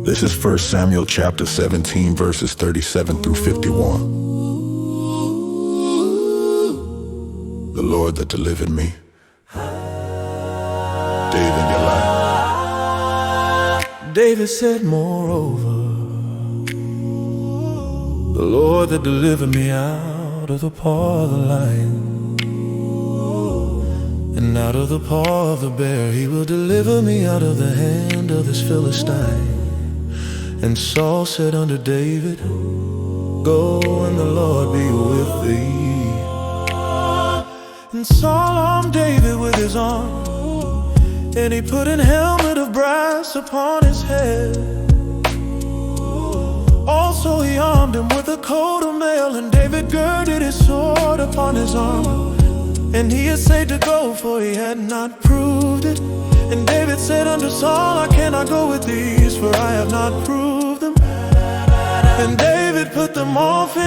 This is 1 Samuel chapter 17, verses 37 through 51. The Lord that delivered me. David, your life. David said, moreover, the Lord that delivered me out of the paw of the lion, and out of the paw of the bear, he will deliver me out of the hand of this Philistine. And Saul said unto David, go, and the Lord be with thee. And Saul armed David with his arm, and he put an helmet of brass upon his head. Also he armed him with a coat of mail, and David girded his sword upon his arm. And he essayed to go, for he had not proved it. And David said unto Saul, I cannot go with these, for I have not proved them. And David put them off him.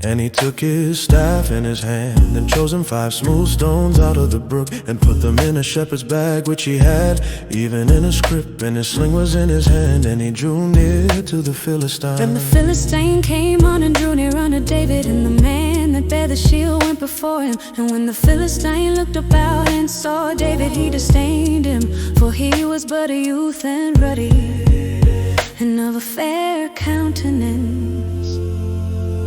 And he took his staff in his hand, and chose him 5 smooth stones out of the brook, and put them in a shepherd's bag which he had, even in a scrip, and his sling was in his hand. And he drew near to the Philistine. And the Philistine came on and drew near unto David, and the man that bare the shield went before him. And when the Philistine looked about and saw David, he disdained him, for he was but a youth and ruddy, and of a fair countenance.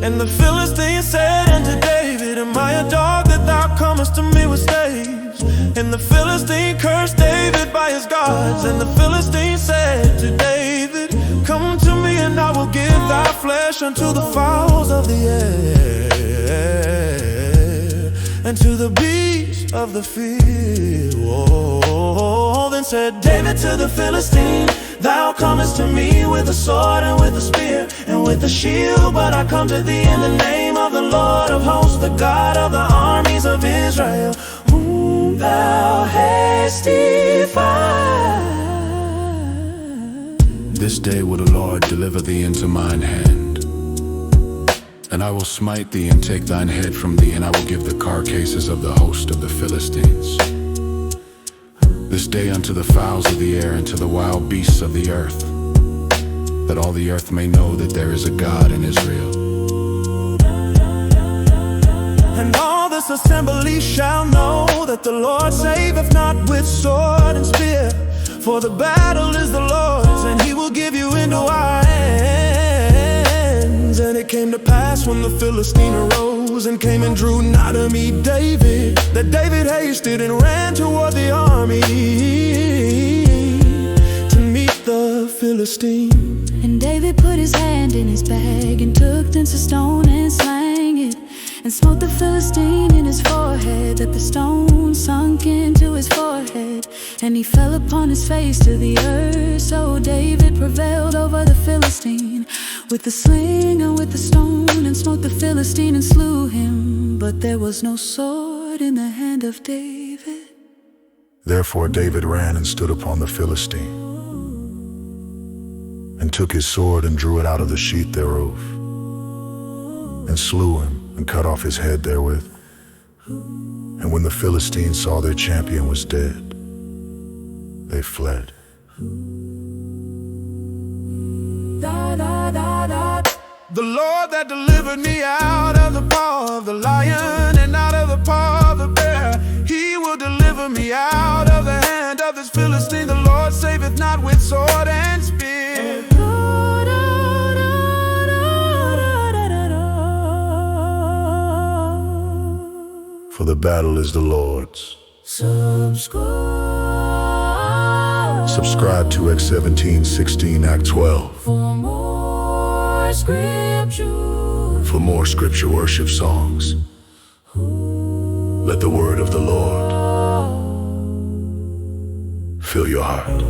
And the Philistine said unto David, am I a dog that thou comest to me with staves? And the Philistine cursed David by his gods. And the Philistine said to David, come to me, and I will give thy flesh unto the fowls of the air, and to the beasts of the field. Oh, then said David to the Philistine, thou comest to me with a sword and with a spear and with a shield, but I come to thee in the name of the Lord of hosts, the God of the armies of Israel, whom thou hast defied. This day will the Lord deliver thee into mine hand, and I will smite thee and take thine head from thee, and I will give the carcasses of the host of the Philistines this day unto the fowls of the air and to the wild beasts of the earth, that all the earth may know that there is a God in Israel. And all this assembly shall know that the Lord saveth not with sword and spear, for the battle is the Lord's, and he will give you into our hands. And it came to pass, when the Philistine arose and came and drew nigh to meet David, that David hasted and ran toward the army to meet the Philistine. And David put his hand in his bag, and took thence a stone and slang it, and smote the Philistine in his forehead, that the stone sunk into his forehead, and he fell upon his face to the earth. So David prevailed over the Philistine with the sling and with the stone, and smote the Philistine and slew him. But there was no sword in the hand of David. Therefore David ran and stood upon the Philistine, and took his sword and drew it out of the sheath thereof, and slew him and cut off his head therewith. And when the Philistines saw their champion was dead, they fled. The Lord that delivered me out of the paw of the lion, and out of the paw of the bear, he will deliver me out of the hand of this Philistine. The Lord saveth not with sword and spear. For the battle is the Lord's. Subscribe to X1716 ActTwelve for more scripture worship songs. Let the word of the Lord fill your heart.